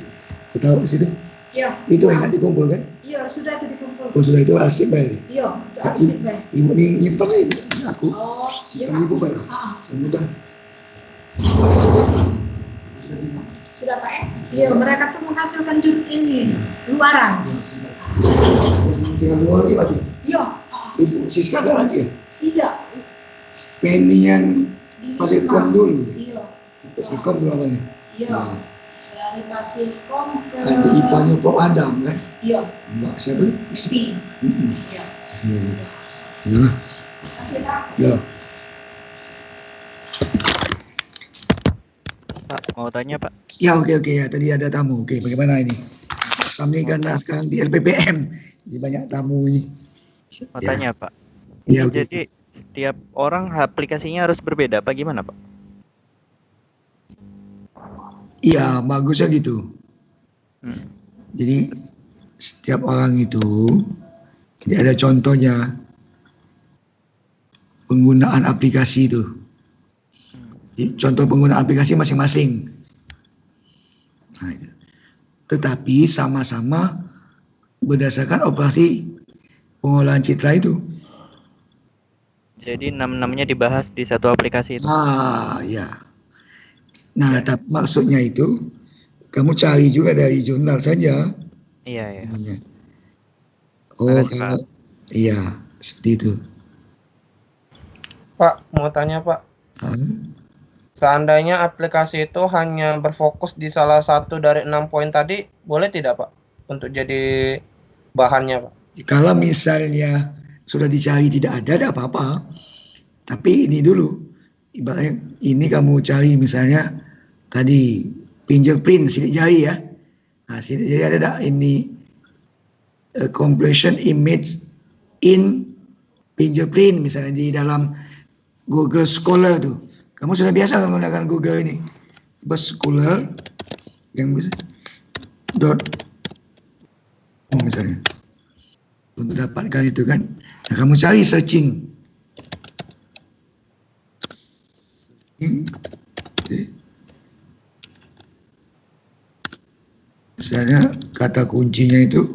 A: Kita tahu situ.
C: Iya.
A: Itu enak dikumpul kan?
C: Iya, sudah itu dikumpul.
A: Oh, sudah itu arsip baik.
C: Iya, itu arsip baik.
A: Ibu nyimpan ini aku.
C: Oh, iya
A: Simpan ibu
C: Pak.
A: baik. Saya mudah.
C: Sudah Pak ya? Iya, mereka tuh menghasilkan judul ini, luaran.
A: Tinggal dua lagi berarti.
C: Iya.
A: Ibu Siska ada lagi ya?
C: Tidak.
A: Penny yang
C: Di
A: Pasirkom dulu ya?
C: Iya.
A: Pasirkom dulu awalnya.
C: Iya. Dari Pasirkom ke
A: Kan di IPA-nya Prof Adam kan?
C: Iya.
A: Mbak siapa?
C: Pi. Iya.
A: Iya. Iya.
C: Kasih Pak.
A: Ya.
F: Pak, mau tanya Pak.
A: Ya, oke ya. Tadi ada tamu. Oke, bagaimana ini? Samni karena sekarang di LPPM, jadi banyak tamu ini.
F: Mau tanya Pak.
A: Ya, oke.
F: Jadi setiap orang aplikasinya harus berbeda apa gimana Pak?
A: Iya, bagusnya gitu. Jadi setiap orang itu, ini ada contohnya penggunaan aplikasi itu. Jadi, contoh penggunaan aplikasi masing-masing. Nah, tetapi sama-sama berdasarkan operasi pengolahan citra itu.
F: Jadi 6-6-nya dibahas di satu aplikasi itu.
A: Ya. Nah, maksudnya itu kamu cari juga dari jurnal saja.
F: Iya.
A: Oh,
F: Makasih,
A: kalau iya seperti itu.
G: Pak, mau tanya Pak. Seandainya aplikasi itu hanya berfokus di salah satu dari 6 poin tadi, boleh tidak Pak? Untuk jadi bahannya Pak.
A: Kalau misalnya sudah dicari tidak ada, tidak apa-apa. Tapi ini dulu, ibaratnya ini kamu cari misalnya tadi fingerprint sidik jari ya. Nah, sidik jari ada tak ini compression image in fingerprint misalnya di dalam Google Scholar tuh. Kamu sudah biasa menggunakan Google ini. Scholar yang bisa misalnya untuk dapatkan itu kan. Nah, kamu cari searching. Misalnya kata kuncinya itu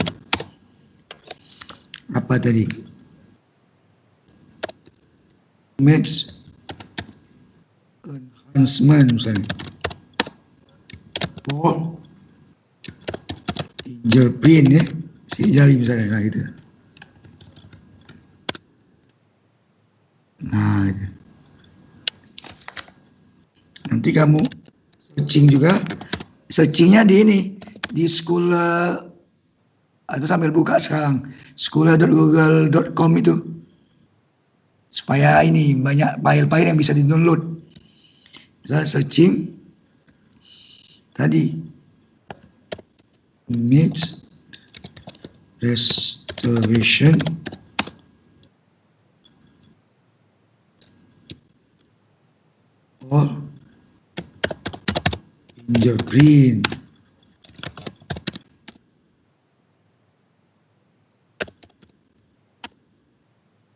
A: apa tadi? Image enhancement misalnya. Fingerprint ya, sidik jari misalnya kayak gitu. Nah, nanti kamu searching juga, searchingnya di ini, di Scholar, atau sambil buka sekarang, scholar.google.com itu, supaya ini banyak file-file yang bisa di-download. Misalnya searching, tadi, image restoration or fingerprint.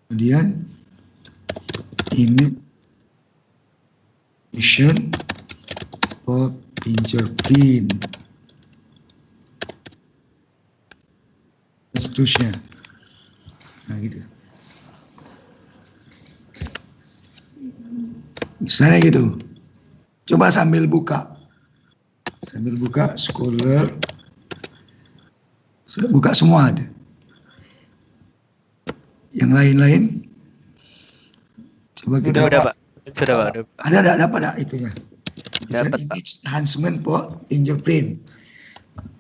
A: Kemudian image or fingerprint. Seterusnya. Nah gitu. Misalnya gitu. Coba sambil buka. Sambil buka Scholar. Sudah buka semua ada. Yang lain-lain. Coba kita.
F: Sudah Pak. Sudah Pak.
A: Ada dapat tak itunya?
F: Dapat,
A: image enhancement for fingerprint.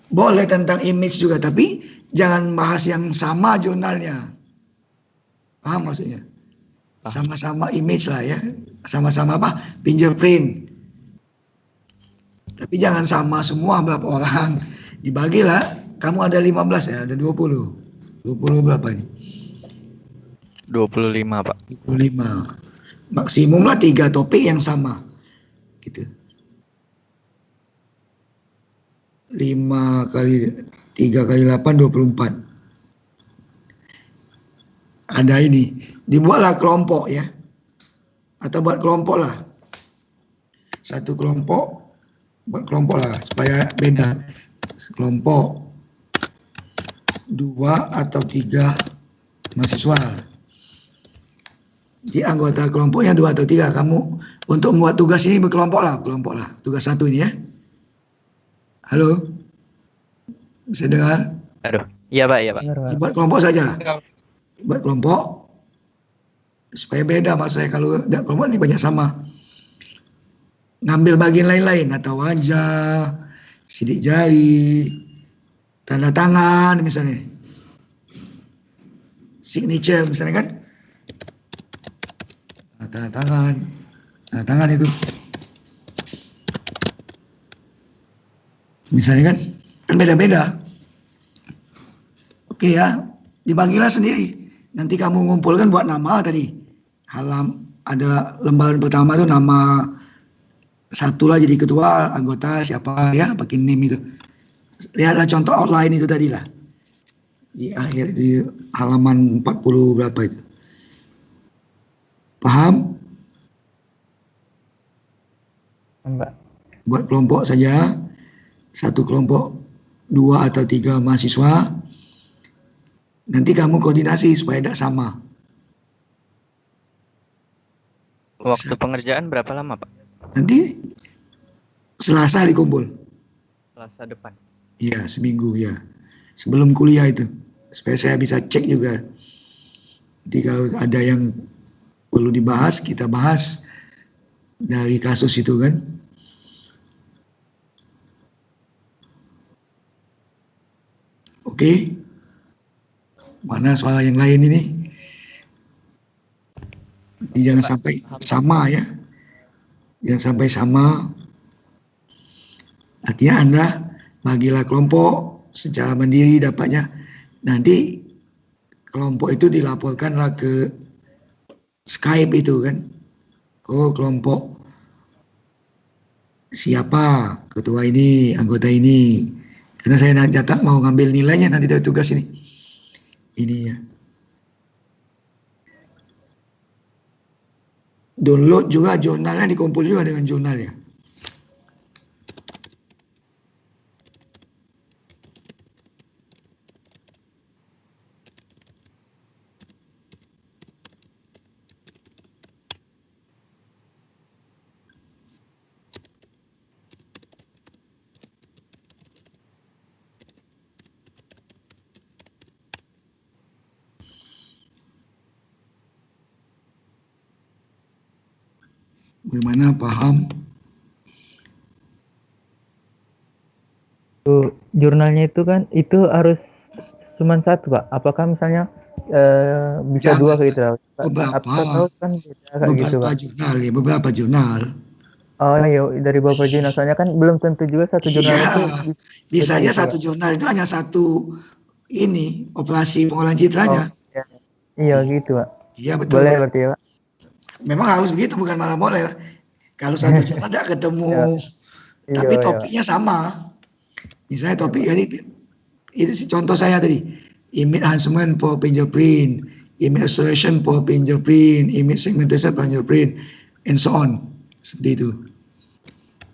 A: Boleh tentang image juga, tapi jangan bahas yang sama jurnalnya. Paham maksudnya? Sama-sama image lah ya. Sama-sama apa? Fingerprint. Tapi jangan sama semua berapa orang. Dibagilah, kamu ada 15 ya, ada 20. 20 berapa nih?
F: 25 Pak.
A: 25. Maksimum lah 3 topik yang sama. Gitu. 5 kali 3 kali 8 24. Ada ini, dibuatlah kelompok ya. Atau buat kelompok lah. Satu kelompok, buat kelompok lah supaya beda. Kelompok 2 atau 3 mahasiswa. Di anggota kelompoknya 2 atau 3. Kamu untuk membuat tugas ini berkelompok lah, tugas satu ini ya. Halo, bisa dengar?
F: Aduh, iya Pak, iya Pak.
A: Buat kelompok saja. Buat kelompok supaya beda maksudnya. Kalau tidak kelompok ini banyak sama. Ngambil bagian lain-lain atau wajah, sidik jari, tanda tangan misalnya, signature misalnya kan. Nah, tanda tangan itu. Misalnya kan beda-beda. Oke ya, dibagilah sendiri. Nanti kamu ngumpulkan buat nama tadi. Ada lembaran pertama itu nama satu lah jadi ketua, anggota siapa ya, pakai name itu. lihatlah contoh outline itu tadi lah. Di akhir di halaman 40 berapa itu. Paham?
B: Mbak.
A: Buat kelompok saja, satu kelompok 2 atau 3 mahasiswa. Nanti kamu koordinasi supaya tidak sama.
F: Waktu pengerjaan berapa lama, Pak?
A: Nanti Selasa dikumpul.
F: Selasa depan.
A: Iya, seminggu ya. Sebelum kuliah itu. Supaya saya bisa cek juga. Nanti kalau ada yang perlu dibahas, kita bahas dari kasus itu kan. Oke. Mana soal yang lain ini? Jangan sampai sama ya. Jangan sampai sama. Artinya Anda bagilah kelompok secara mandiri dapatnya. Nanti kelompok itu dilaporkanlah ke Skype itu kan. Oh, kelompok siapa ketua ini, anggota ini. Karena saya nak catat mau ngambil nilainya nanti dari tugas ini. Ini ya. Download juga jurnalnya, dikumpul juga dengan jurnalnya. Bagaimana, paham?
B: Jurnalnya itu kan itu harus cuma satu, Pak. Apakah misalnya bisa
A: Jangan.
B: 2 gitu?
A: Beberapa.
B: Atau kan beda kayak gitu,
A: Beberapa
B: Pak.
A: jurnal ya, beberapa jurnal.
B: Oh iya, dari beberapa jurnal. Soalnya kan belum tentu juga satu jurnal
A: Iya,
B: itu
A: bisa aja
B: gitu,
A: satu
B: Pak.
A: jurnal itu hanya satu ini operasi pengolahan citranya.
B: Iya. Iya gitu, Pak.
A: Iya betul.
B: Boleh berarti ya, Pak.
A: Memang harus begitu, bukan malah boleh. Kalau satu jurnal tidak ketemu,
B: Iya,
A: tapi
B: iya,
A: topiknya sama. Misalnya topik itu sih contoh saya tadi. Image enhancement for fingerprint, image acceleration for fingerprint, image segmentation for fingerprint, and so on. Seperti itu.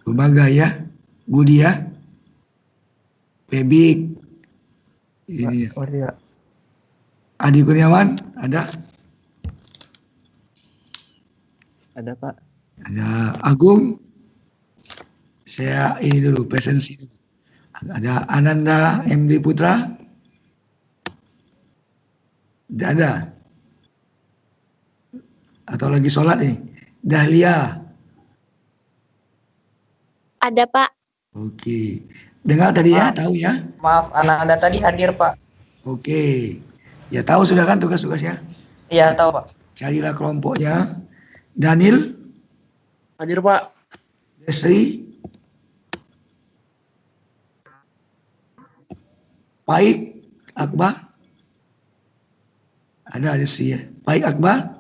A: Berbagai ya, Budi ya, Febik, ini.
B: Pak, berarti, Pak.
A: Adi Kurniawan ada?
B: Ada, Pak.
A: Ada Agung. Saya ini dulu presensi dulu. Ada Ananda MD Putra. Tidak ada. Atau lagi sholat nih. Dahlia.
H: Ada, Pak.
A: Oke. Dengar tadi ya, tahu ya?
G: Maaf, Anda tadi hadir, Pak.
A: Oke. Ya tahu sudah kan tugas-tugasnya?
G: Iya, tahu, Pak.
A: Carilah kelompoknya. Daniel.
E: Hadir, Pak.
A: Desri. Baik. Akbar. Ada Desri ya. Baik Akbar.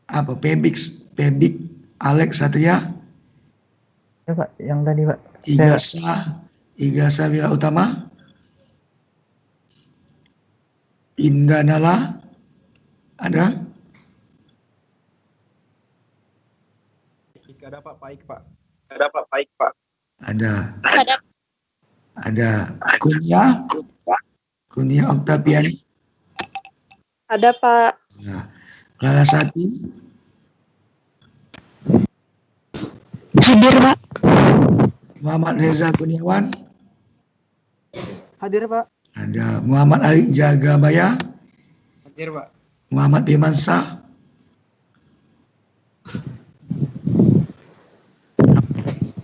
A: Apa? Pebik Alex Satria.
B: Ya, Pak, yang tadi, Pak.
A: Igasa Wira Utama. Indah Nala. Ada?
D: Ada Pak, baik Pak.
G: Ada, Pak. Baik, Pak.
A: Ada.
H: Ada.
A: Ada. Kunia Oktaviani.
H: Ada, Pak.
A: Nah, Clara Sati.
H: Hadir, Pak.
A: Muhammad Reza Kurniawan.
E: Hadir, Pak.
A: Ada Muhammad Ali Jagabaya.
E: Hadir, Pak.
A: Muhammad Firmansyah.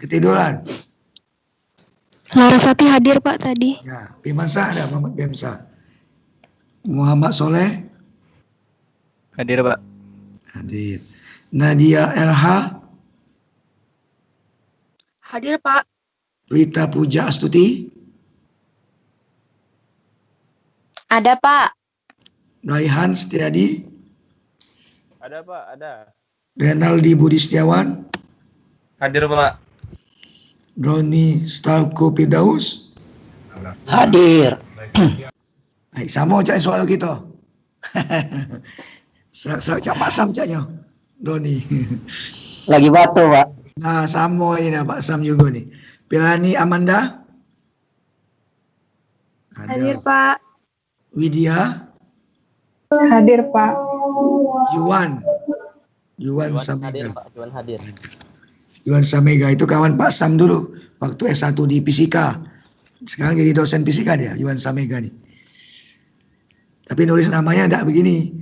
A: Ketiduran.
H: Larasati hadir, Pak, tadi.
A: Ya, Firmansyah ada Muhammad Firmansyah. Muhammad Soleh.
F: Hadir, Pak.
A: Hadir. Nadia LH.
H: Hadir, Pak.
A: Rita Puja Astuti.
H: Ada, Pak.
A: Raihan Setiadi.
D: Ada Pak, ada.
A: Renaldi Budi Setiawan.
G: Hadir, Pak.
A: Roni Starkopidaus.
I: Hadir.
A: Baik, sama cak soal kita. Serak cak Pak Sam caknya. Roni.
I: Lagi batu, Pak.
A: Nah, sama ini Pak Sam juga nih. Pilani Amanda.
H: Hadir, Pak.
A: Widya.
H: Hadir, Pak.
A: Yuan
D: Hadir
A: Samega.
D: Pak, Juan hadir.
A: Yuan Samega itu kawan Pak Sam dulu waktu S1 di Fisika. Sekarang jadi dosen fisika dia, Yuan Samega nih. Tapi nulis namanya tidak begini.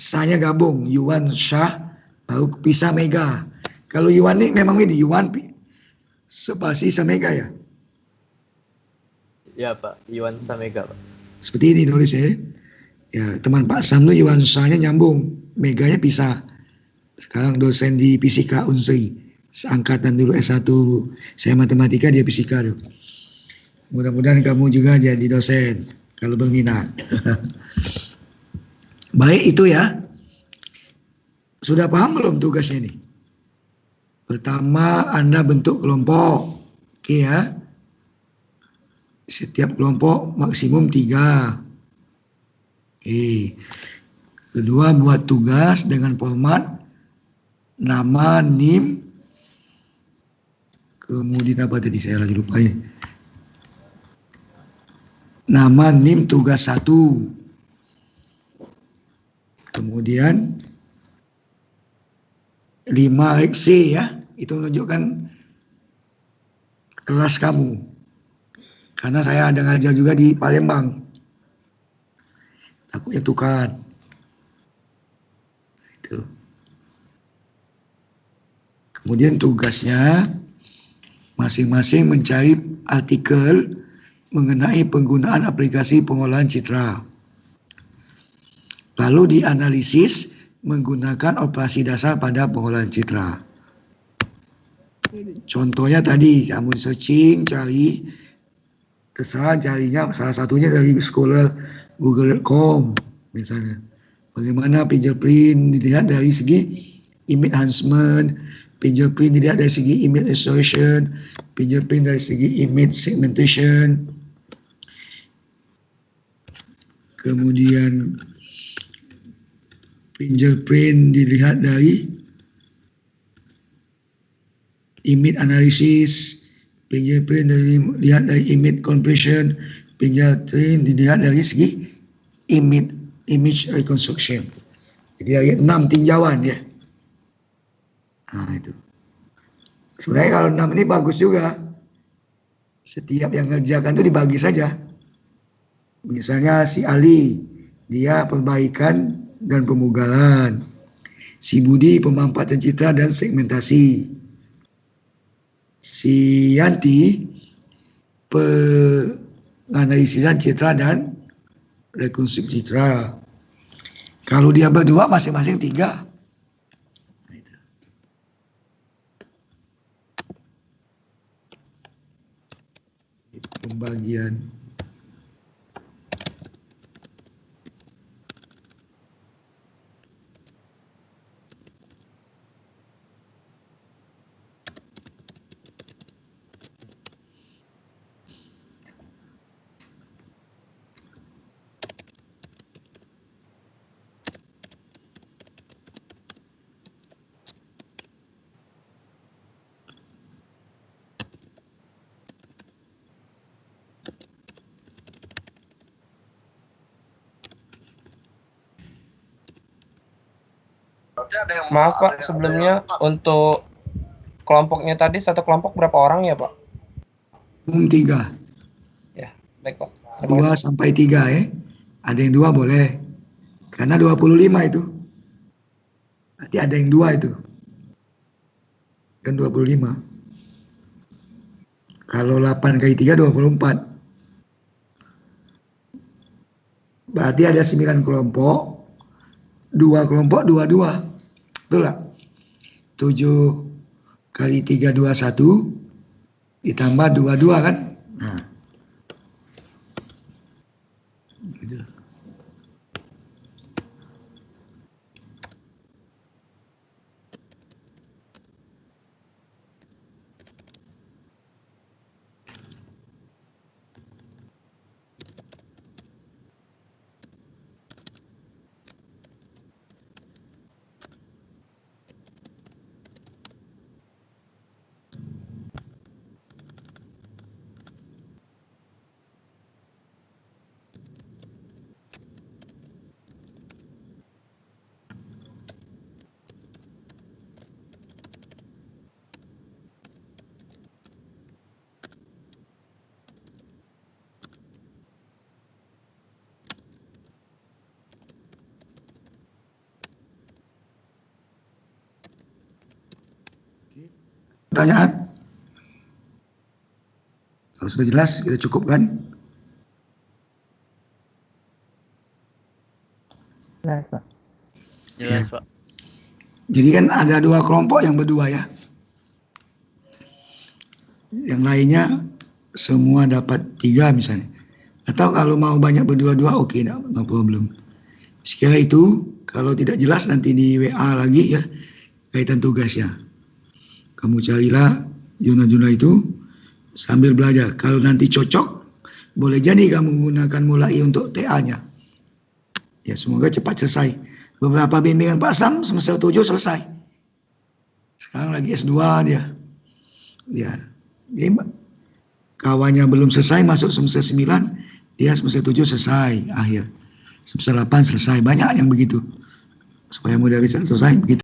A: Saya gabung Yuan Shah baru pisah Mega. Kalau Yuan nih memang ini Yuan spasi Samega ya.
D: Ya Pak, Iwan Samega Pak.
A: Seperti ini nulis ya. Ya, teman Pak Sam tuh Yuan Shah-nya nyambung, Meganya pisah. Sekarang dosen di Fisika Unsri. Seangkatan dulu S1, saya matematika, dia fisika tuh. Mudah-mudahan kamu juga jadi dosen kalau berminat. Baik itu ya. Sudah paham belum tugasnya ini? Pertama, Anda bentuk kelompok. Oke ya. Setiap kelompok maksimum 3. Kedua, buat tugas dengan format nama, NIM, kemudian apa tadi saya lagi lupa ya. Nama, NIM, tugas 1. Kemudian 5 leksi ya, itu menunjukkan kelas kamu. Karena saya ada ngajar juga di Palembang. Takutnya tukar. Itu. Kemudian tugasnya masing-masing mencari artikel mengenai penggunaan aplikasi pengolahan citra. Lalu dianalisis menggunakan operasi dasar pada pengolahan citra. Contohnya tadi, kamu searching, cari, terserah carinya, salah satunya dari Scholar Google.com misalnya. Bagaimana fingerprint dilihat dari segi image enhancement, fingerprint dilihat dari segi image association, fingerprint dari segi image segmentation, kemudian fingerprint dilihat dari image analysis, fingerprint dilihat dari image compression, fingerprint dilihat dari segi image reconstruction. Jadi ada 6 tinjauan ya. Nah itu. Sebenarnya kalau 6 ini bagus juga. Setiap yang ngerjakan itu dibagi saja. Misalnya si Ali, dia perbaikan dan pemugaran. Si Budi pemanfaatan citra dan segmentasi. Si Yanti penganalisisan citra dan rekonstruksi citra. Kalau dia berdua masing-masing 3. Pembagian.
G: Maaf Pak, sebelumnya untuk kelompoknya tadi satu kelompok berapa orang ya Pak?
A: 3.
G: Ya, baik Pak.
A: 2 sampai 3 ya. Ada yang 2 boleh. Karena 25 itu. Nanti ada yang 2 itu. Kan 25. Kalau 8 kali 3 24. Berarti ada 9 kelompok. 2 kelompok 22. Betul lah. 7 kali 3 21 ditambah 22 kan? Nah. Gitu. pertanyaan? Kalau sudah jelas, kita cukupkan.
B: Jelas, Pak.
F: Jelas,
A: Ya.
F: Pak.
A: Jadi kan ada 2 kelompok yang berdua ya. Yang lainnya semua dapat 3 misalnya. Atau kalau mau banyak berdua-dua, oke, no problem. Sekira itu, kalau tidak jelas nanti di WA lagi ya, kaitan tugasnya. Kamu carilah zona-zona itu sambil belajar. Kalau nanti cocok, boleh jadi kamu gunakan mulai untuk TA-nya. Ya, semoga cepat selesai. Beberapa bimbingan Pak Sam semester 7 selesai. Sekarang lagi S2 dia. Ya, jadi kawannya belum selesai, masuk semester 9, dia semester 7 selesai akhir. Semester 8 selesai, banyak yang begitu. Supaya mudah bisa selesai begitu.